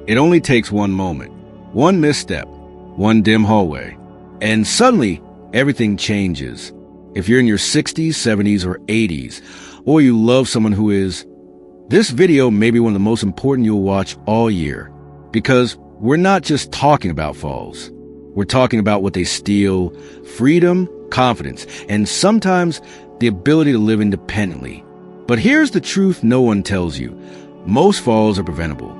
It only takes one moment, one misstep, one dim hallway, and suddenly everything changes. If you're in your 60s, 70s, or 80s, or you love someone who is, this video may be one of the most important you'll watch all year, because we're not just talking about falls. We're talking about what they steal: freedom, confidence, and sometimes the ability to live independently. But here's the truth no one tells you. Most falls are preventable,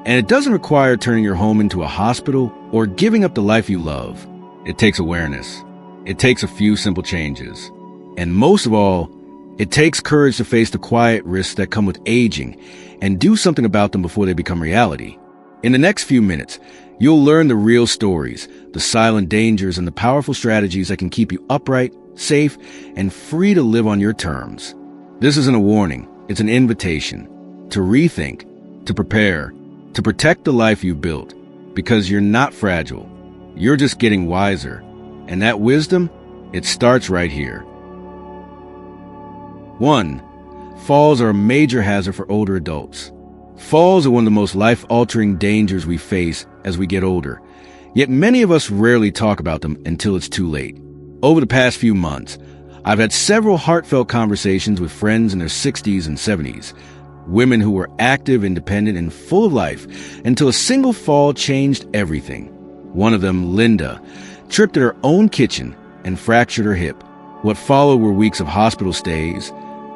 and it doesn't require turning your home into a hospital or giving up the life you love. It takes awareness. It takes a few simple changes. And most of all, it takes courage to face the quiet risks that come with aging and do something about them before they become reality. In the next few minutes, you'll learn the real stories, the silent dangers, and the powerful strategies that can keep you upright, safe, and free to live on your terms. This isn't a warning, it's an invitation to rethink, to prepare, to protect the life you built, because you're not fragile. You're just getting wiser. And that wisdom, it starts right here. 1. Falls are a major hazard for older adults. Falls are one of the most life-altering dangers we face as we get older, yet many of us rarely talk about them until it's too late. Over the past few months, I've had several heartfelt conversations with friends in their 60s and 70s, women who were active, independent, and full of life until a single fall changed everything. One of them, Linda, tripped at her own kitchen and fractured her hip. What followed were weeks of hospital stays,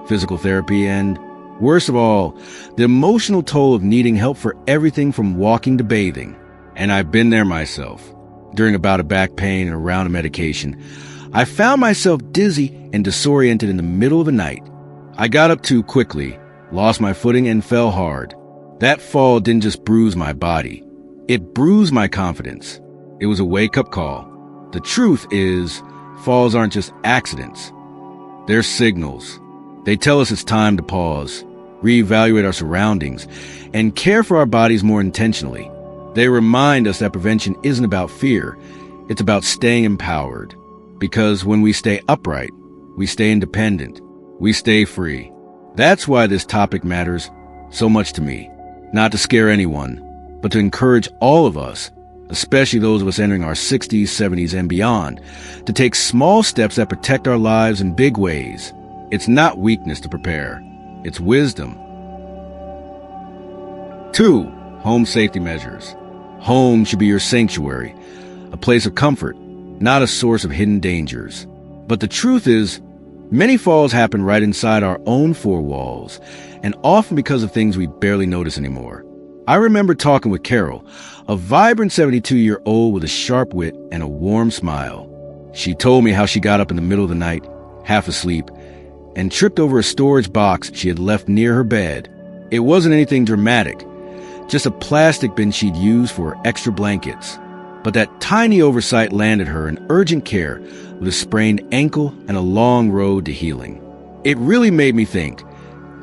physical therapy, and, worst of all, the emotional toll of needing help for everything from walking to bathing. And I've been there myself. During a bout of back pain and a round of medication, I found myself dizzy and disoriented in the middle of the night. I got up too quickly, lost my footing, and fell hard. That fall didn't just bruise my body. It bruised my confidence. It was a wake-up call. The truth is, falls aren't just accidents. They're signals. They tell us it's time to pause, reevaluate our surroundings, and care for our bodies more intentionally. They remind us that prevention isn't about fear. It's about staying empowered. Because when we stay upright, we stay independent, we stay free. That's why this topic matters so much to me. Not to scare anyone, but to encourage all of us, especially those of us entering our 60s, 70s, and beyond, to take small steps that protect our lives in big ways. It's not weakness to prepare. It's wisdom. 2. Home safety measures. Home should be your sanctuary, a place of comfort, not a source of hidden dangers. But the truth is, many falls happen right inside our own four walls, and often because of things we barely notice anymore. I remember talking with Carol, a vibrant 72-year-old with a sharp wit and a warm smile. She told me how she got up in the middle of the night, half asleep, and tripped over a storage box she had left near her bed. It wasn't anything dramatic, just a plastic bin she'd used for her extra blankets. But that tiny oversight landed her in urgent care with a sprained ankle and a long road to healing. It really made me think,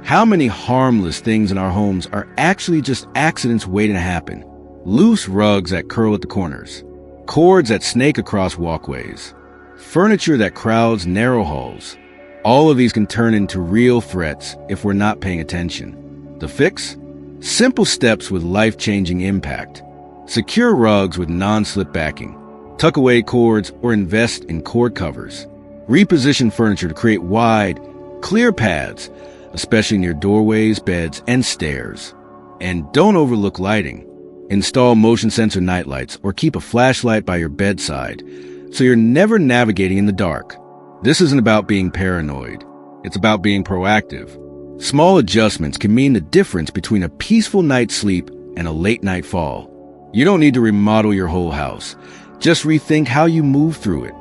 how many harmless things in our homes are actually just accidents waiting to happen? Loose rugs that curl at the corners, cords that snake across walkways, furniture that crowds narrow halls. All of these can turn into real threats if we're not paying attention. The fix? Simple steps with life-changing impact. Secure rugs with non-slip backing. Tuck away cords or invest in cord covers. Reposition furniture to create wide, clear paths, especially near doorways, beds, and stairs. And don't overlook lighting. Install motion sensor nightlights or keep a flashlight by your bedside so you're never navigating in the dark. This isn't about being paranoid. It's about being proactive. Small adjustments can mean the difference between a peaceful night's sleep and a late-night fall. You don't need to remodel your whole house. Just rethink how you move through it.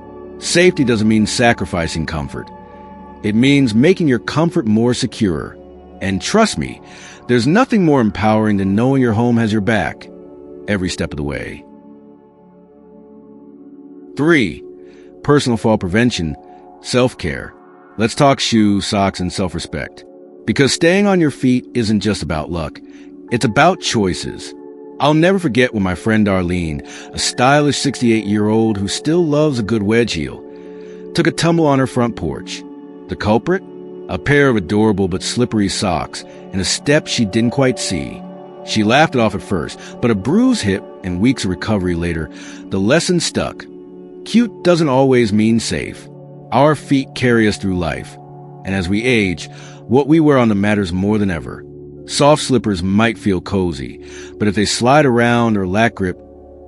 Safety doesn't mean sacrificing comfort. It means making your comfort more secure. And trust me, there's nothing more empowering than knowing your home has your back every step of the way. 3. Personal fall prevention, self-care. Let's talk shoes, socks, and self-respect. Because staying on your feet isn't just about luck. It's about choices. I'll never forget when my friend Arlene, a stylish 68-year-old who still loves a good wedge heel, took a tumble on her front porch. The culprit? A pair of adorable but slippery socks and a step she didn't quite see. She laughed it off at first, but a bruised hip and weeks of recovery later, the lesson stuck. Cute doesn't always mean safe. Our feet carry us through life, and as we age, what we wear on them matters more than ever. Soft slippers might feel cozy, but if they slide around or lack grip,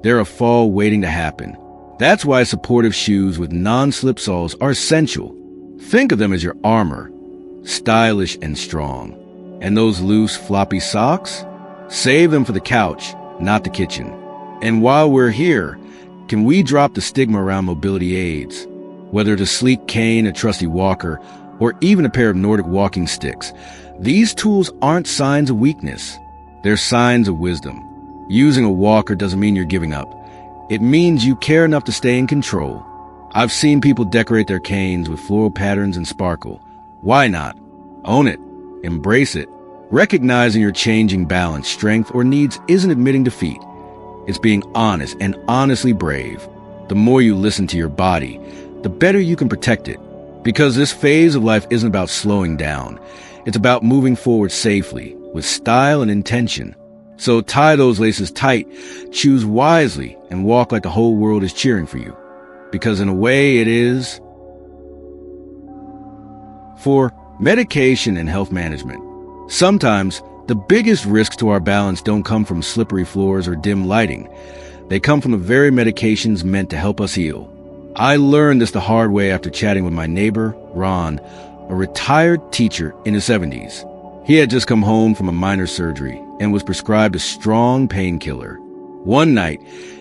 they're a fall waiting to happen. That's why supportive shoes with non-slip soles are essential. Think of them as your armor, stylish and strong. And those loose, floppy socks? Save them for the couch, not the kitchen. And while we're here, can we drop the stigma around mobility aids? Whether it's a sleek cane, a trusty walker, or even a pair of Nordic walking sticks, these tools aren't signs of weakness. They're signs of wisdom. Using a walker doesn't mean you're giving up. It means you care enough to stay in control. I've seen people decorate their canes with floral patterns and sparkle. Why not? Own it. Embrace it. Recognizing your changing balance, strength, or needs isn't admitting defeat. It's being honest and honestly brave. The more you listen to your body, the better you can protect it. Because this phase of life isn't about slowing down. It's about moving forward safely, with style and intention. So tie those laces tight, choose wisely, and walk like the whole world is cheering for you. Because in a way it is. For medication and health management. Sometimes, the biggest risks to our balance don't come from slippery floors or dim lighting. They come from the very medications meant to help us heal. I learned this the hard way after chatting with my neighbor, Ron, a retired teacher in his 70s. He had just come home from a minor surgery and was prescribed a strong painkiller. One night,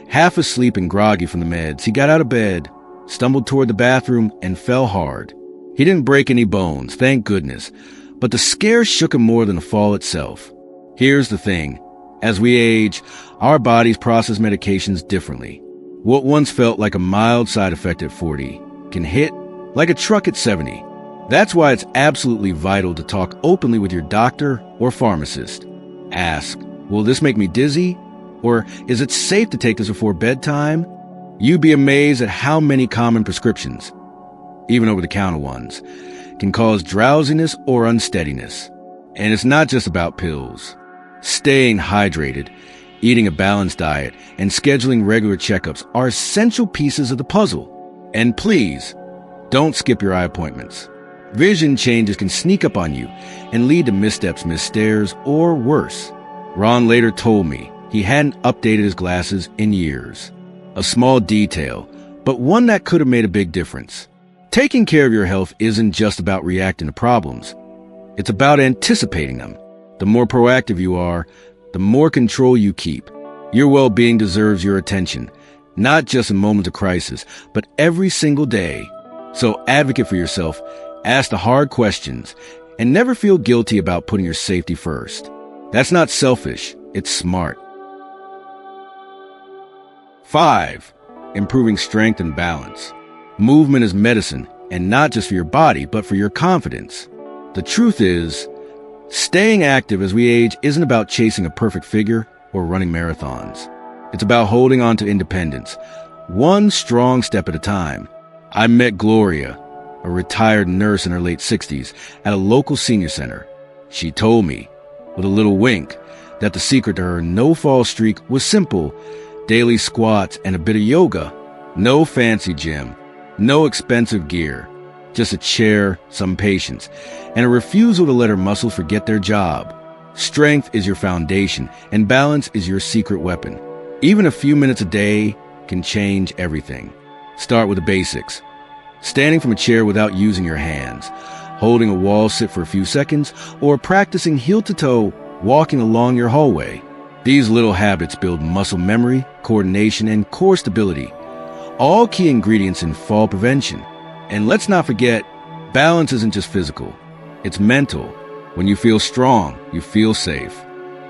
half asleep and groggy from the meds, he got out of bed, stumbled toward the bathroom, and fell hard. He didn't break any bones, thank goodness, but the scare shook him more than the fall itself. Here's the thing. As we age, our bodies process medications differently. What once felt like a mild side effect at 40 can hit like a truck at 70. That's why it's absolutely vital to talk openly with your doctor or pharmacist. Ask, will this make me dizzy? Or is it safe to take this before bedtime? You'd be amazed at how many common prescriptions, even over-the-counter ones, can cause drowsiness or unsteadiness. And it's not just about pills. Staying hydrated, eating a balanced diet, and scheduling regular checkups are essential pieces of the puzzle. And please, don't skip your eye appointments. Vision changes can sneak up on you and lead to missteps, missed stares, or worse. Ron later told me he hadn't updated his glasses in years. A small detail, but one that could have made a big difference. Taking care of your health isn't just about reacting to problems. It's about anticipating them. The more proactive you are, the more control you keep. Your well-being deserves your attention, not just in moments of crisis, but every single day. So advocate for yourself, ask the hard questions, and never feel guilty about putting your safety first. That's not selfish, it's smart. 5. Improving strength and balance. Movement is medicine, and not just for your body, but for your confidence. The truth is, staying active as we age isn't about chasing a perfect figure or running marathons. It's about holding on to independence, one strong step at a time. I met Gloria, a retired nurse in her late 60s, at a local senior center. She told me, with a little wink, that the secret to her no-fall streak was simple: daily squats and a bit of yoga. No fancy gym, no expensive gear, just a chair, some patience, and a refusal to let her muscles forget their job. Strength is your foundation, and balance is your secret weapon. Even a few minutes a day can change everything. Start with the basics. Standing from a chair without using your hands, holding a wall sit for a few seconds, or practicing heel-to-toe walking along your hallway. These little habits build muscle memory, coordination, and core stability, all key ingredients in fall prevention. And let's not forget, balance isn't just physical, it's mental. When you feel strong, you feel safe.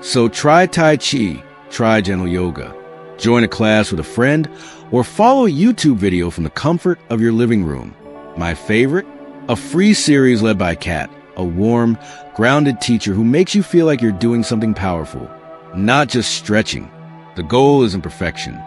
So try Tai Chi, try gentle yoga, join a class with a friend, or follow a YouTube video from the comfort of your living room. My favorite? A free series led by Kat, a warm, grounded teacher who makes you feel like you're doing something powerful, not just stretching. The goal isn't perfection,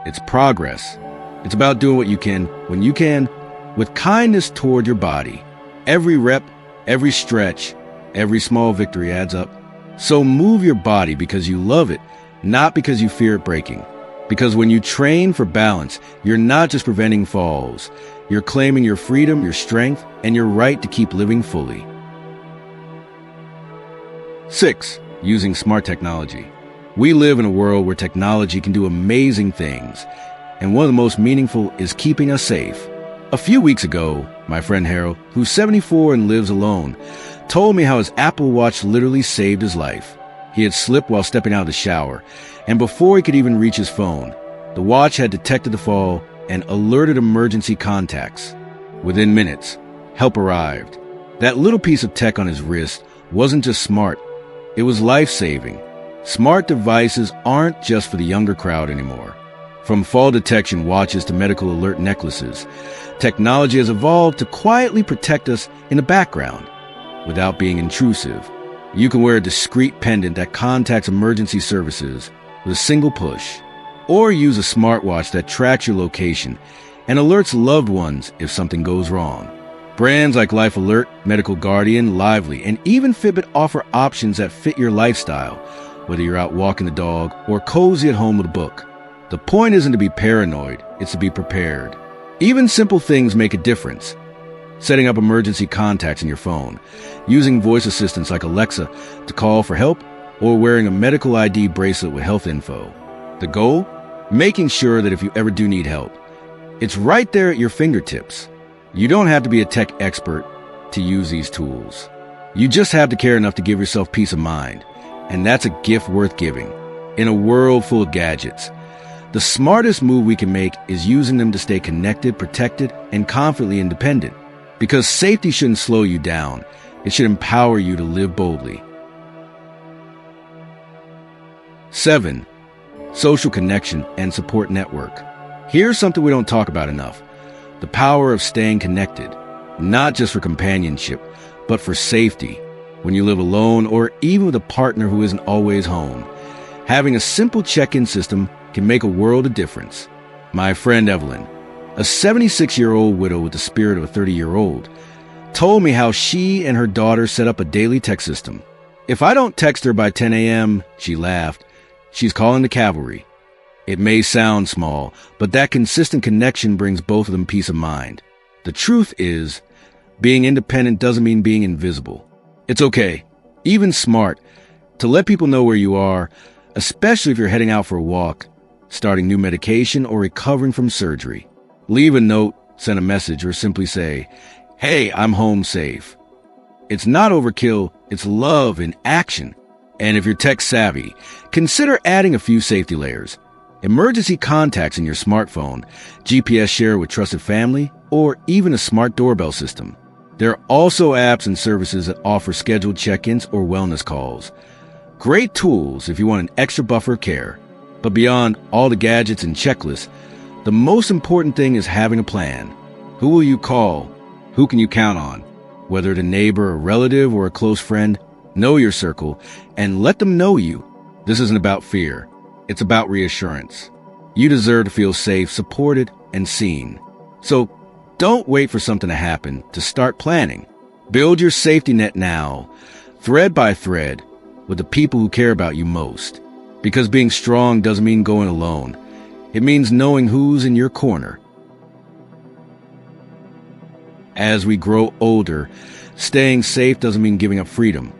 it's progress. It's about doing what you can, when you can, with kindness toward your body. Every rep, every stretch, every small victory adds up. So move your body because you love it, not because you fear it breaking. Because when you train for balance, you're not just preventing falls. You're claiming your freedom, your strength, and your right to keep living fully. 6. Using smart technology. We live in a world where technology can do amazing things, and one of the most meaningful is keeping us safe. A few weeks ago, my friend Harold, who's 74 and lives alone, told me how his Apple Watch literally saved his life. He had slipped while stepping out of the shower, and before he could even reach his phone, the watch had detected the fall and alerted emergency contacts. Within minutes, help arrived. That little piece of tech on his wrist wasn't just smart, it was life-saving. Smart devices aren't just for the younger crowd anymore. From fall detection watches to medical alert necklaces, technology has evolved to quietly protect us in the background without being intrusive. You can wear a discreet pendant that contacts emergency services with a single push, or use a smartwatch that tracks your location and alerts loved ones if something goes wrong. Brands like Life Alert, Medical Guardian, Lively, and even Fitbit offer options that fit your lifestyle, whether you're out walking the dog or cozy at home with a book. The point isn't to be paranoid, it's to be prepared. Even simple things make a difference. Setting up emergency contacts in your phone, using voice assistants like Alexa to call for help, or wearing a medical ID bracelet with health info. The goal? Making sure that if you ever do need help, it's right there at your fingertips. You don't have to be a tech expert to use these tools. You just have to care enough to give yourself peace of mind, and that's a gift worth giving. In a world full of gadgets, the smartest move we can make is using them to stay connected, protected, and confidently independent. Because safety shouldn't slow you down. It should empower you to live boldly. 7. Social connection and support network. Here's something we don't talk about enough. The power of staying connected, not just for companionship, but for safety. When you live alone or even with a partner who isn't always home, having a simple check-in system can make a world of difference. My friend Evelyn, a 76-year-old widow with the spirit of a 30-year-old, told me how she and her daughter set up a daily text system. If I don't text her by 10 a.m., she laughed, she's calling the cavalry. It may sound small, but that consistent connection brings both of them peace of mind. The truth is, being independent doesn't mean being invisible. It's okay, even smart, to let people know where you are, especially if you're heading out for a walk, starting new medication, or recovering from surgery. Leave a note, send a message, or simply say, "Hey, I'm home safe." It's not overkill, it's love in action. And if you're tech savvy, consider adding a few safety layers. Emergency contacts in your smartphone, GPS share with trusted family, or even a smart doorbell system. There are also apps and services that offer scheduled check-ins or wellness calls. Great tools if you want an extra buffer of care. But beyond all the gadgets and checklists, the most important thing is having a plan. Who will you call? Who can you count on? Whether it's a neighbor, a relative, or a close friend, know your circle and let them know you. This isn't about fear. It's about reassurance. You deserve to feel safe, supported, and seen. So don't wait for something to happen to start planning. Build your safety net now, thread by thread, with the people who care about you most. Because being strong doesn't mean going alone. It means knowing who's in your corner. As we grow older, staying safe doesn't mean giving up freedom.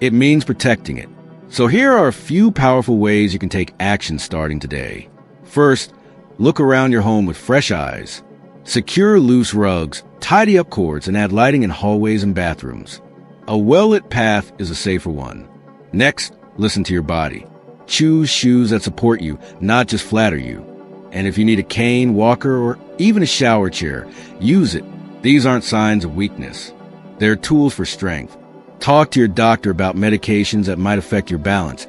It means protecting it. So here are a few powerful ways you can take action starting today. First, look around your home with fresh eyes. Secure loose rugs, tidy up cords, and add lighting in hallways and bathrooms. A well-lit path is a safer one. Next, listen to your body. Choose shoes that support you, not just flatter you. And if you need a cane, walker, or even a shower chair, use it. These aren't signs of weakness. They're tools for strength. Talk to your doctor about medications that might affect your balance,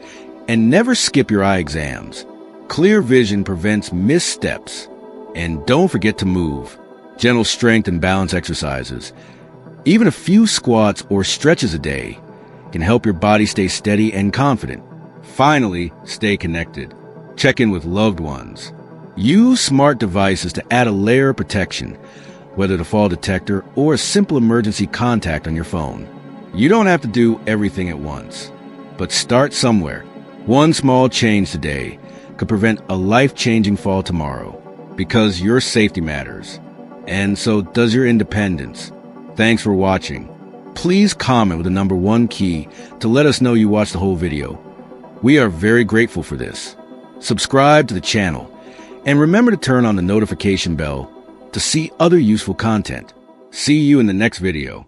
and never skip your eye exams. Clear vision prevents missteps. And don't forget to move. Gentle strength and balance exercises. Even a few squats or stretches a day can help your body stay steady and confident. Finally, stay connected. Check in with loved ones. Use smart devices to add a layer of protection, whether the fall detector or a simple emergency contact on your phone. You don't have to do everything at once. But start somewhere. One small change today could prevent a life-changing fall tomorrow, because your safety matters. And so does your independence. Thanks for watching. Please comment with the number 1 key to let us know you watched the whole video. We are very grateful for this. Subscribe to the channel, and remember to turn on the notification bell to see other useful content. See you in the next video.